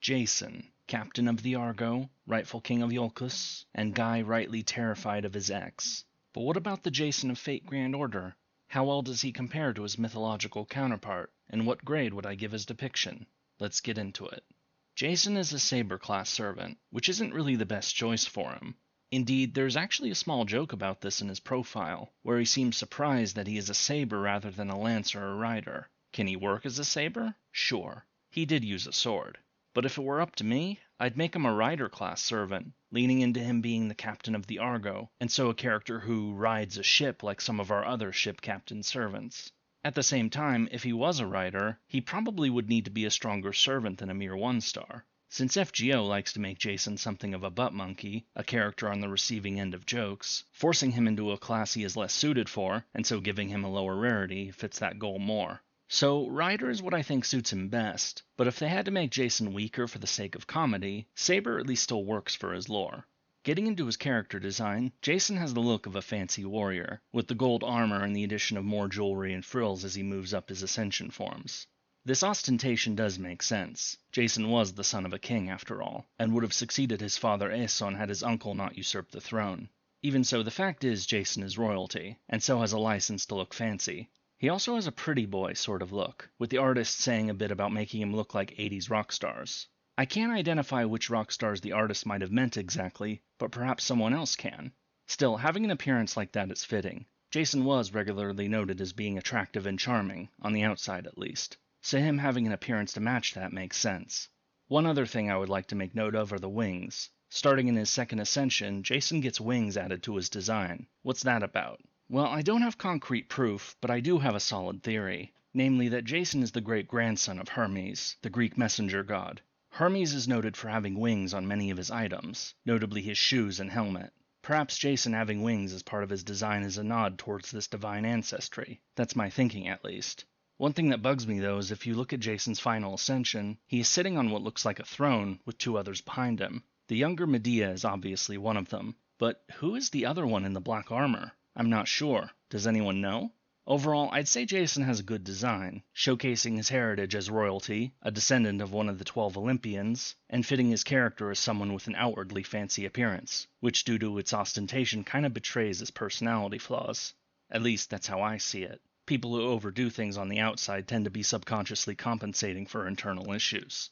Jason, captain of the Argo, rightful king of Iolcus, and guy rightly terrified of his ex. But what about the Jason of Fate Grand Order? How well does he compare to his mythological counterpart, and what grade would I give his depiction? Let's get into it. Jason is a Saber class servant, which isn't really the best choice for him. Indeed, there's actually a small joke about this in his profile, where he seems surprised that he is a Saber rather than a Lancer or Rider. Can he work as a Saber? Sure. He did use a sword. But if it were up to me, I'd make him a Rider class servant, leaning into him being the captain of the Argo, and so a character who rides a ship like some of our other ship captain servants. At the same time, if he was a Rider, he probably would need to be a stronger servant than a mere 1-star. Since FGO likes to make Jason something of a butt monkey, a character on the receiving end of jokes, forcing him into a class he is less suited for, and so giving him a lower rarity, fits that goal more. So, Rider is what I think suits him best, but if they had to make Jason weaker for the sake of comedy, Saber at least still works for his lore. Getting into his character design, Jason has the look of a fancy warrior, with the gold armor and the addition of more jewelry and frills as he moves up his ascension forms. This ostentation does make sense. Jason was the son of a king after all, and would have succeeded his father Aeson had his uncle not usurped the throne. Even so, the fact is Jason is royalty, and so has a license to look fancy. He also has a pretty boy sort of look, with the artist saying a bit about making him look like 80s rock stars. I can't identify which rock stars the artist might have meant exactly, but perhaps someone else can. Still, having an appearance like that is fitting. Jason was regularly noted as being attractive and charming, on the outside at least, so him having an appearance to match that makes sense. One other thing I would like to make note of are the wings. Starting in his second ascension, Jason gets wings added to his design. What's that about? Well, I don't have concrete proof, but I do have a solid theory, namely that Jason is the great-grandson of Hermes, the Greek messenger god. Hermes is noted for having wings on many of his items, notably his shoes and helmet. Perhaps Jason having wings as part of his design is a nod towards this divine ancestry. That's my thinking at least. One thing that bugs me though is if you look at Jason's final ascension, he is sitting on what looks like a throne with two others behind him. The younger Medea is obviously one of them, but who is the other one in the black armor? I'm not sure. Does anyone know? Overall, I'd say Jason has a good design, showcasing his heritage as royalty, a descendant of one of the 12 Olympians, and fitting his character as someone with an outwardly fancy appearance, which due to its ostentation kind of betrays his personality flaws. At least that's how I see it. People who overdo things on the outside tend to be subconsciously compensating for internal issues.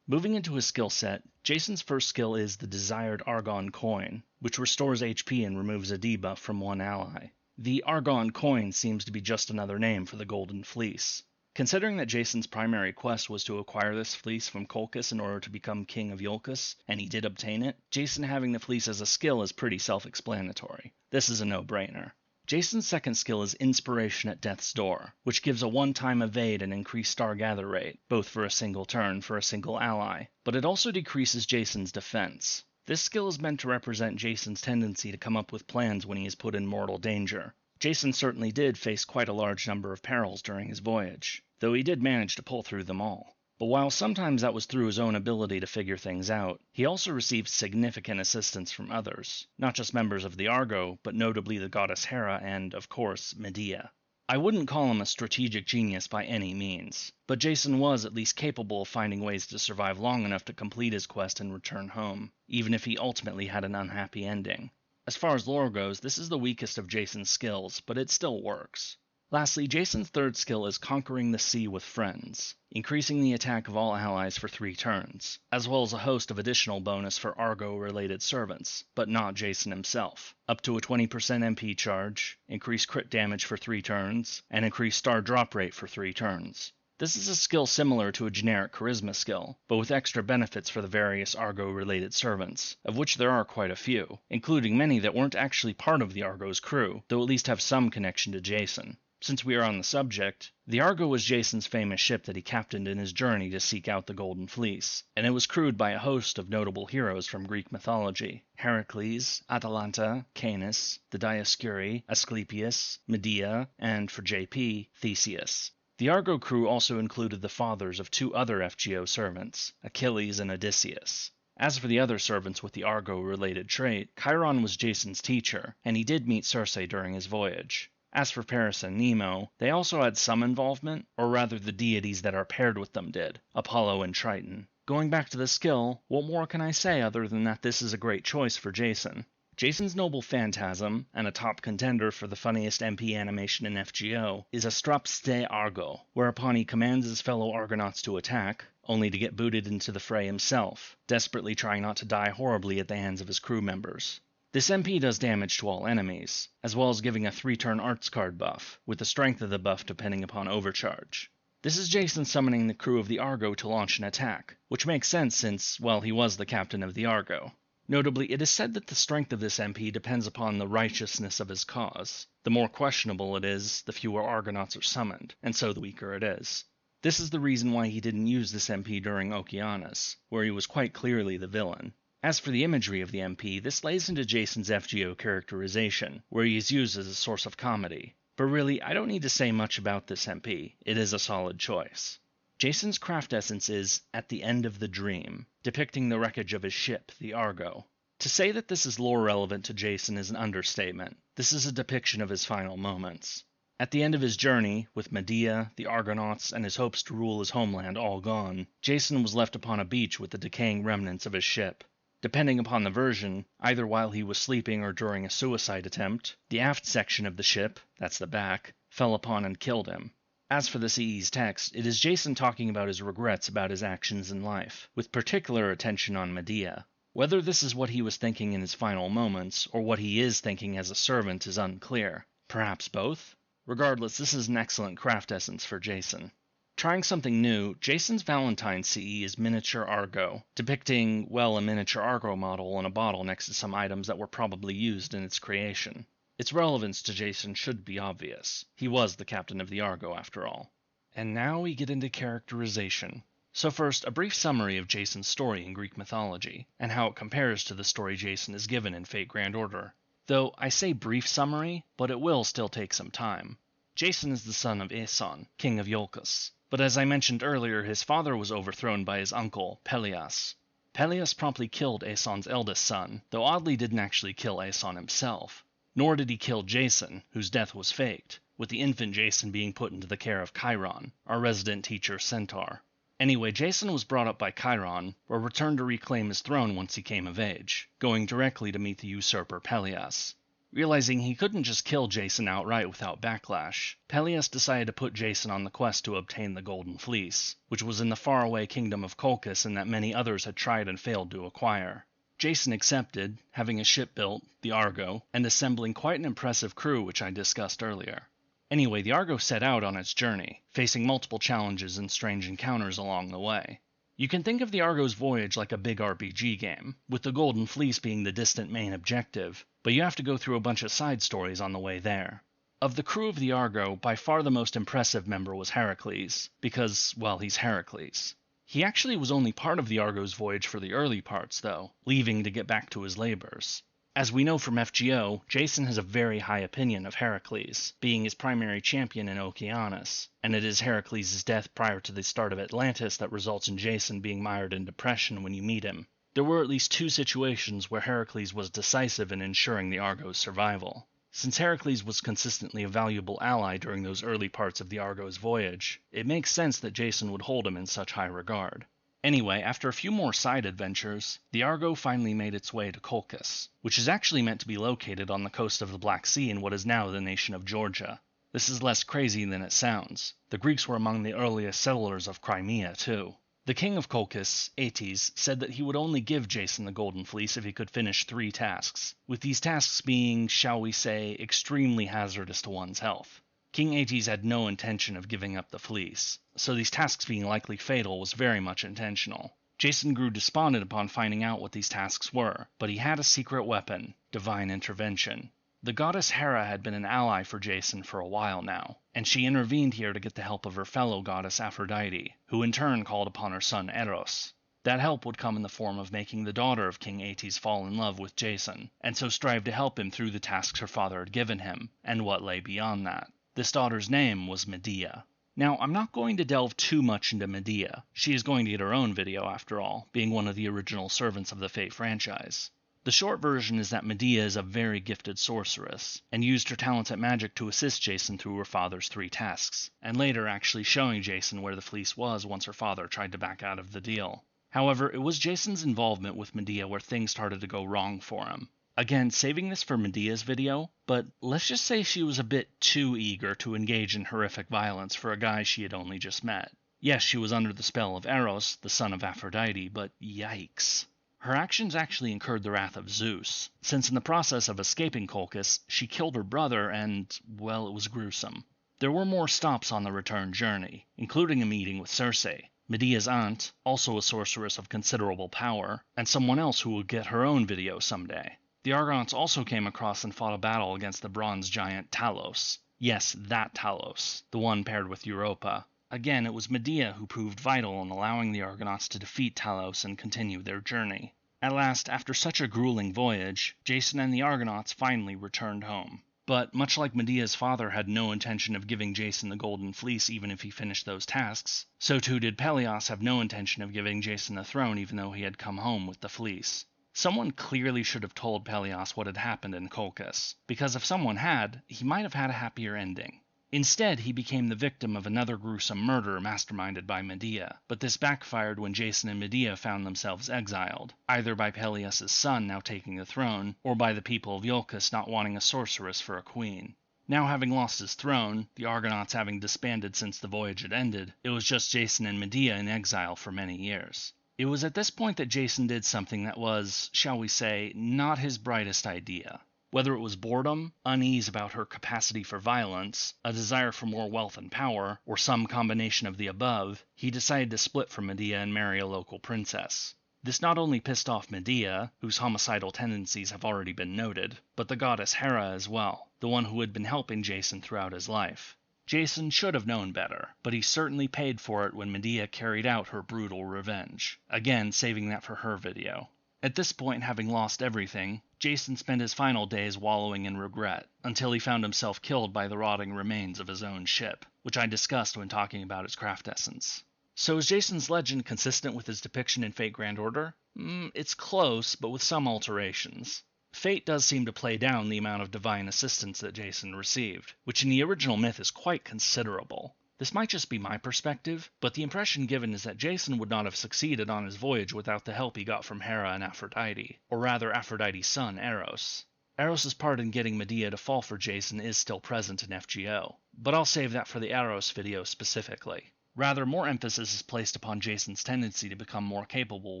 Moving into his skill set, Jason's first skill is the desired Argon coin, which restores HP and removes a debuff from one ally. The Argon coin seems to be just another name for the Golden Fleece. Considering that Jason's primary quest was to acquire this fleece from Colchis in order to become king of Iolcus, and he did obtain it, Jason having the fleece as a skill is pretty self-explanatory. This is a no-brainer. Jason's second skill is Inspiration at Death's Door, which gives a one-time evade and increased star gather rate, both for a single turn for a single ally, but it also decreases Jason's defense. This skill is meant to represent Jason's tendency to come up with plans when he is put in mortal danger. Jason certainly did face quite a large number of perils during his voyage, though he did manage to pull through them all. But while sometimes that was through his own ability to figure things out, he also received significant assistance from others, not just members of the Argo, but notably the goddess Hera and, of course, Medea. I wouldn't call him a strategic genius by any means, but Jason was at least capable of finding ways to survive long enough to complete his quest and return home, even if he ultimately had an unhappy ending. As far as lore goes, this is the weakest of Jason's skills, but it still works. Lastly, Jason's third skill is Conquering the Sea with Friends, increasing the attack of all allies for 3 turns, as well as a host of additional bonus for Argo-related servants, but not Jason himself. Up to a 20% MP charge, increased crit damage for 3 turns, and increased star drop rate for 3 turns. This is a skill similar to a generic charisma skill, but with extra benefits for the various Argo-related servants, of which there are quite a few, including many that weren't actually part of the Argo's crew, though at least have some connection to Jason. Since we are on the subject, the Argo was Jason's famous ship that he captained in his journey to seek out the Golden Fleece, and it was crewed by a host of notable heroes from Greek mythology: Heracles, Atalanta, Canis, the Dioscuri, Asclepius, Medea, and, for JP, Theseus. The Argo crew also included the fathers of 2 other FGO servants, Achilles and Odysseus. As for the other servants with the Argo-related trait, Chiron was Jason's teacher, and he did meet Circe during his voyage. As for Paris and Nemo, they also had some involvement, or rather the deities that are paired with them did, Apollo and Triton. Going back to the skill, what more can I say other than that this is a great choice for Jason? Jason's noble Phantasm, and a top contender for the funniest MP animation in FGO, is a strapste Argo, whereupon he commands his fellow Argonauts to attack, only to get booted into the fray himself, desperately trying not to die horribly at the hands of his crew members. This MP does damage to all enemies, as well as giving a 3-turn arts card buff, with the strength of the buff depending upon overcharge. This is Jason summoning the crew of the Argo to launch an attack, which makes sense since, well, he was the captain of the Argo. Notably, it is said that the strength of this MP depends upon the righteousness of his cause. The more questionable it is, the fewer Argonauts are summoned, and so the weaker it is. This is the reason why he didn't use this MP during Okeanos, where he was quite clearly the villain. As for the imagery of the MP, this lays into Jason's FGO characterization, where he is used as a source of comedy. But really, I don't need to say much about this MP, it is a solid choice. Jason's craft essence is At the End of the Dream, depicting the wreckage of his ship, the Argo. To say that this is lore relevant to Jason is an understatement. This is a depiction of his final moments. At the end of his journey, with Medea, the Argonauts, and his hopes to rule his homeland all gone, Jason was left upon a beach with the decaying remnants of his ship. Depending upon the version, either while he was sleeping or during a suicide attempt, the aft section of the ship, that's the back, fell upon and killed him. As for the CE's text, it is Jason talking about his regrets about his actions in life, with particular attention on Medea. Whether this is what he was thinking in his final moments, or what he is thinking as a servant is unclear. Perhaps both? Regardless, this is an excellent craft essence for Jason. Trying something new, Jason's Valentines CE is miniature Argo, depicting, well, a miniature Argo model in a bottle next to some items that were probably used in its creation. Its relevance to Jason should be obvious. He was the captain of the Argo after all. And now we get into characterization. So first, a brief summary of Jason's story in Greek mythology, and how it compares to the story Jason is given in Fate Grand Order. Though I say brief summary, but it will still take some time. Jason is the son of Aeson, king of Colchis. But as I mentioned earlier, his father was overthrown by his uncle, Pelias. Pelias promptly killed Aeson's eldest son, though oddly didn't actually kill Aeson himself. Nor did he kill Jason, whose death was faked, with the infant Jason being put into the care of Chiron, our resident teacher centaur. Anyway, Jason was brought up by Chiron, but returned to reclaim his throne once he came of age, going directly to meet the usurper Pelias. Realizing he couldn't just kill Jason outright without backlash, Pelias decided to put Jason on the quest to obtain the Golden Fleece, which was in the faraway kingdom of Colchis and that many others had tried and failed to acquire. Jason accepted, having a ship built, the Argo, and assembling quite an impressive crew which I discussed earlier. Anyway, the Argo set out on its journey, facing multiple challenges and strange encounters along the way. You can think of the Argo's voyage like a big RPG game, with the Golden Fleece being the distant main objective, but you have to go through a bunch of side stories on the way there. Of the crew of the Argo, by far the most impressive member was Heracles, because, well, he's Heracles. He actually was only part of the Argo's voyage for the early parts, though, leaving to get back to his labors. As we know from FGO, Jason has a very high opinion of Heracles, being his primary champion in Okeanos, and it is Heracles' death prior to the start of Atlantis that results in Jason being mired in depression when you meet him. There were at least 2 situations where Heracles was decisive in ensuring the Argo's survival. Since Heracles was consistently a valuable ally during those early parts of the Argo's voyage, it makes sense that Jason would hold him in such high regard. Anyway, after a few more side adventures, the Argo finally made its way to Colchis, which is actually meant to be located on the coast of the Black Sea in what is now the nation of Georgia. This is less crazy than it sounds. The Greeks were among the earliest settlers of Crimea, too. The king of Colchis, Aetes, said that he would only give Jason the Golden Fleece if he could finish 3 tasks, with these tasks being, shall we say, extremely hazardous to one's health. King Aetes had no intention of giving up the fleece, so these tasks being likely fatal was very much intentional. Jason grew despondent upon finding out what these tasks were, but he had a secret weapon, divine intervention. The goddess Hera had been an ally for Jason for a while now, and she intervened here to get the help of her fellow goddess Aphrodite, who in turn called upon her son Eros. That help would come in the form of making the daughter of King Aetes fall in love with Jason, and so strive to help him through the tasks her father had given him, and what lay beyond that. This daughter's name was Medea. Now, I'm not going to delve too much into Medea. She is going to get her own video after all, being one of the original servants of the Fate franchise. The short version is that Medea is a very gifted sorceress, and used her talents at magic to assist Jason through her father's 3 tasks, and later actually showing Jason where the fleece was once her father tried to back out of the deal. However, it was Jason's involvement with Medea where things started to go wrong for him. Again, saving this for Medea's video, but let's just say she was a bit too eager to engage in horrific violence for a guy she had only just met. Yes, she was under the spell of Eros, the son of Aphrodite, but yikes. Her actions actually incurred the wrath of Zeus, since in the process of escaping Colchis, she killed her brother and, well, it was gruesome. There were more stops on the return journey, including a meeting with Circe, Medea's aunt, also a sorceress of considerable power, and someone else who will get her own video someday. The Argonauts also came across and fought a battle against the bronze giant Talos. Yes, that Talos, the one paired with Europa. Again, it was Medea who proved vital in allowing the Argonauts to defeat Talos and continue their journey. At last, after such a grueling voyage, Jason and the Argonauts finally returned home. But much like Medea's father had no intention of giving Jason the Golden Fleece even if he finished those tasks, so too did Pelias have no intention of giving Jason the throne even though he had come home with the fleece. Someone clearly should have told Pelias what had happened in Colchis, because if someone had, he might have had a happier ending. Instead, he became the victim of another gruesome murder masterminded by Medea, but this backfired when Jason and Medea found themselves exiled, either by Pelias' son now taking the throne, or by the people of Iolcus not wanting a sorceress for a queen. Now having lost his throne, the Argonauts having disbanded since the voyage had ended, it was just Jason and Medea in exile for many years. It was at this point that Jason did something that was, shall we say, not his brightest idea. Whether it was boredom, unease about her capacity for violence, a desire for more wealth and power, or some combination of the above, he decided to split from Medea and marry a local princess. This not only pissed off Medea, whose homicidal tendencies have already been noted, but the goddess Hera as well, the one who had been helping Jason throughout his life. Jason should have known better, but he certainly paid for it when Medea carried out her brutal revenge. Again, saving that for her video. At this point, having lost everything, Jason spent his final days wallowing in regret, until he found himself killed by the rotting remains of his own ship, which I discussed when talking about its craft essence. So is Jason's legend consistent with his depiction in Fate Grand Order? It's close, but with some alterations. Fate does seem to play down the amount of divine assistance that Jason received, which in the original myth is quite considerable. This might just be my perspective, but the impression given is that Jason would not have succeeded on his voyage without the help he got from Hera and Aphrodite, or rather Aphrodite's son, Eros. Eros' part in getting Medea to fall for Jason is still present in FGO, but I'll save that for the Eros video specifically. Rather, more emphasis is placed upon Jason's tendency to become more capable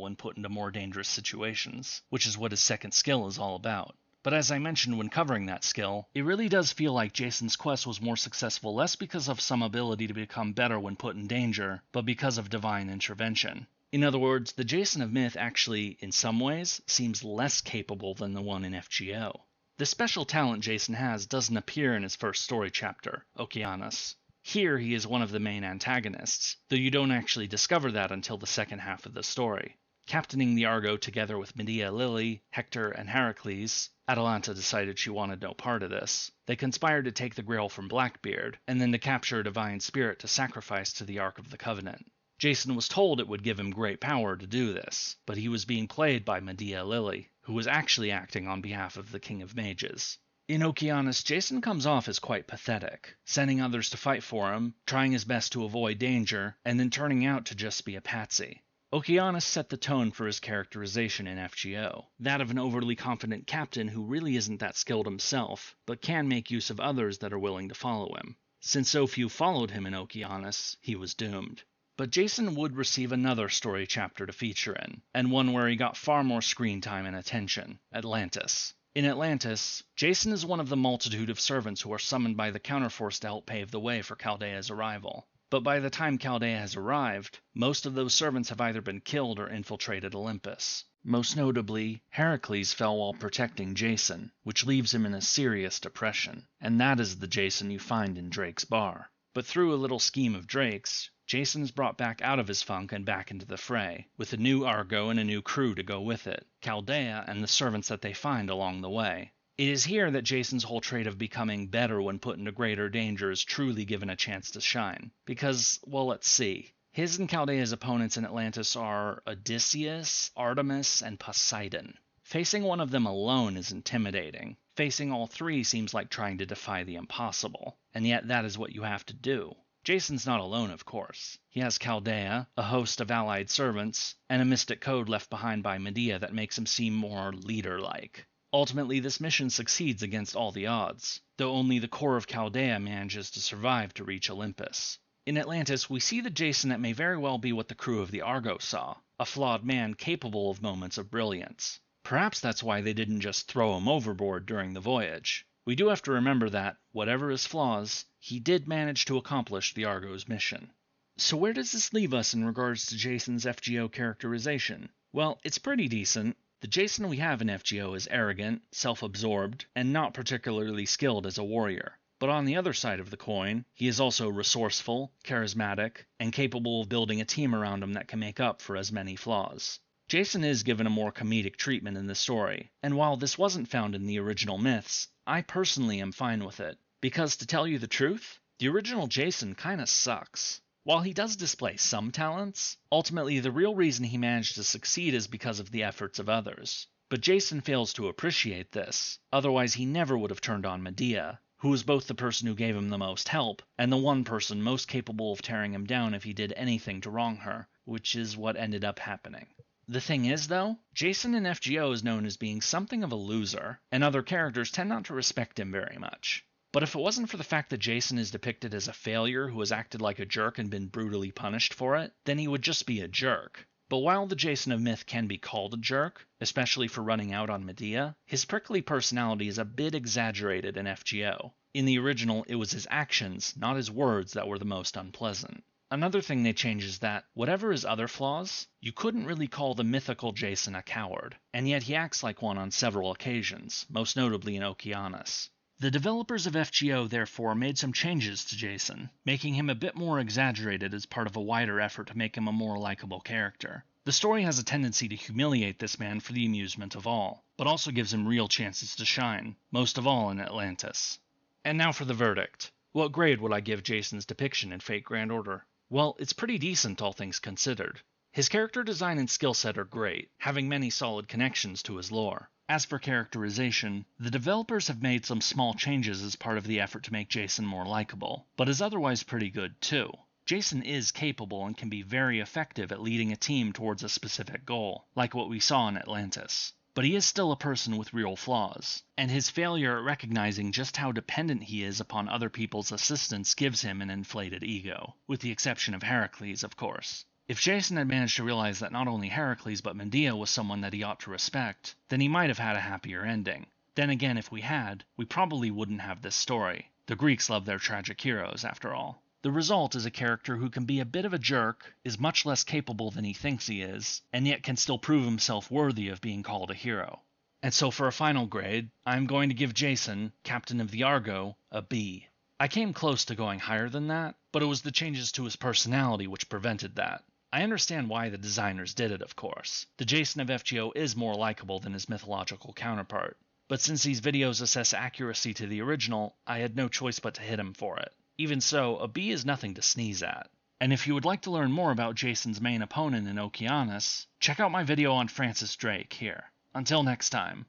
when put into more dangerous situations, which is what his second skill is all about. But as I mentioned when covering that skill, it really does feel like Jason's quest was more successful less because of some ability to become better when put in danger, but because of divine intervention. In other words, the Jason of myth actually, in some ways, seems less capable than the one in FGO. The special talent Jason has doesn't appear in his first story chapter, Okeanos. Here he is one of the main antagonists, though you don't actually discover that until the second half of the story. Captaining the Argo together with Medea, Lily, Hector, and Heracles, Atalanta decided she wanted no part of this. They conspired to take the Grail from Blackbeard, and then to capture a divine spirit to sacrifice to the Ark of the Covenant. Jason was told it would give him great power to do this, but he was being played by Medea Lily, who was actually acting on behalf of the King of Mages. In Okeanos, Jason comes off as quite pathetic, sending others to fight for him, trying his best to avoid danger, and then turning out to just be a patsy. Okeanos set the tone for his characterization in FGO, that of an overly confident captain who really isn't that skilled himself, but can make use of others that are willing to follow him. Since so few followed him in Okeanos, he was doomed. But Jason would receive another story chapter to feature in, and one where he got far more screen time and attention, Atlantis. In Atlantis, Jason is one of the multitude of servants who are summoned by the Counterforce to help pave the way for Chaldea's arrival. But by the time Chaldea has arrived, most of those servants have either been killed or infiltrated Olympus. Most notably, Heracles fell while protecting Jason, which leaves him in a serious depression, and that is the Jason you find in Drake's bar. But through a little scheme of Drake's, Jason is brought back out of his funk and back into the fray, with a new Argo and a new crew to go with it, Chaldea and the servants that they find along the way. It is here that Jason's whole trait of becoming better when put into greater danger is truly given a chance to shine. Because, well, let's see. His and Chaldea's opponents in Atlantis are Odysseus, Artemis, and Poseidon. Facing one of them alone is intimidating. Facing all three seems like trying to defy the impossible. And yet that is what you have to do. Jason's not alone, of course. He has Chaldea, a host of allied servants, and a mystic code left behind by Medea that makes him seem more leader-like. Ultimately, this mission succeeds against all the odds, though only the core of Chaldea manages to survive to reach Olympus. In Atlantis, we see the Jason that may very well be what the crew of the Argo saw, a flawed man capable of moments of brilliance. Perhaps that's why they didn't just throw him overboard during the voyage. We do have to remember that, whatever his flaws, he did manage to accomplish the Argo's mission. So where does this leave us in regards to Jason's FGO characterization? Well, it's pretty decent. The Jason we have in FGO is arrogant, self-absorbed, and not particularly skilled as a warrior. But on the other side of the coin, he is also resourceful, charismatic, and capable of building a team around him that can make up for as many flaws. Jason is given a more comedic treatment in the story, and while this wasn't found in the original myths, I personally am fine with it, because to tell you the truth, the original Jason kinda sucks. While he does display some talents, ultimately the real reason he managed to succeed is because of the efforts of others. But Jason fails to appreciate this, otherwise he never would have turned on Medea, who was both the person who gave him the most help, and the one person most capable of tearing him down if he did anything to wrong her, which is what ended up happening. The thing is, though, Jason in FGO is known as being something of a loser, and other characters tend not to respect him very much. But if it wasn't for the fact that Jason is depicted as a failure who has acted like a jerk and been brutally punished for it, then he would just be a jerk. But while the Jason of myth can be called a jerk, especially for running out on Medea, his prickly personality is a bit exaggerated in FGO. In the original, it was his actions, not his words, that were the most unpleasant. Another thing they changed is that, whatever his other flaws, you couldn't really call the mythical Jason a coward, and yet he acts like one on several occasions, most notably in Okeanos. The developers of FGO therefore made some changes to Jason, making him a bit more exaggerated as part of a wider effort to make him a more likable character. The story has a tendency to humiliate this man for the amusement of all, but also gives him real chances to shine, most of all in Atlantis. And now for the verdict. What grade would I give Jason's depiction in Fate Grand Order? Well, it's pretty decent, all things considered. His character design and skill set are great, having many solid connections to his lore. As for characterization, the developers have made some small changes as part of the effort to make Jason more likable, but is otherwise pretty good too. Jason is capable and can be very effective at leading a team towards a specific goal, like what we saw in Atlantis. But he is still a person with real flaws, and his failure at recognizing just how dependent he is upon other people's assistance gives him an inflated ego, with the exception of Heracles, of course. If Jason had managed to realize that not only Heracles but Medea was someone that he ought to respect, then he might have had a happier ending. Then again, if we had, we probably wouldn't have this story. The Greeks love their tragic heroes, after all. The result is a character who can be a bit of a jerk, is much less capable than he thinks he is, and yet can still prove himself worthy of being called a hero. And so for a final grade, I'm going to give Jason, Captain of the Argo, a B. I came close to going higher than that, but it was the changes to his personality which prevented that. I understand why the designers did it, of course. The Jason of FGO is more likable than his mythological counterpart. But since these videos assess accuracy to the original, I had no choice but to hit him for it. Even so, a B is nothing to sneeze at. And if you would like to learn more about Jason's main opponent in Okeanos, check out my video on Francis Drake here. Until next time.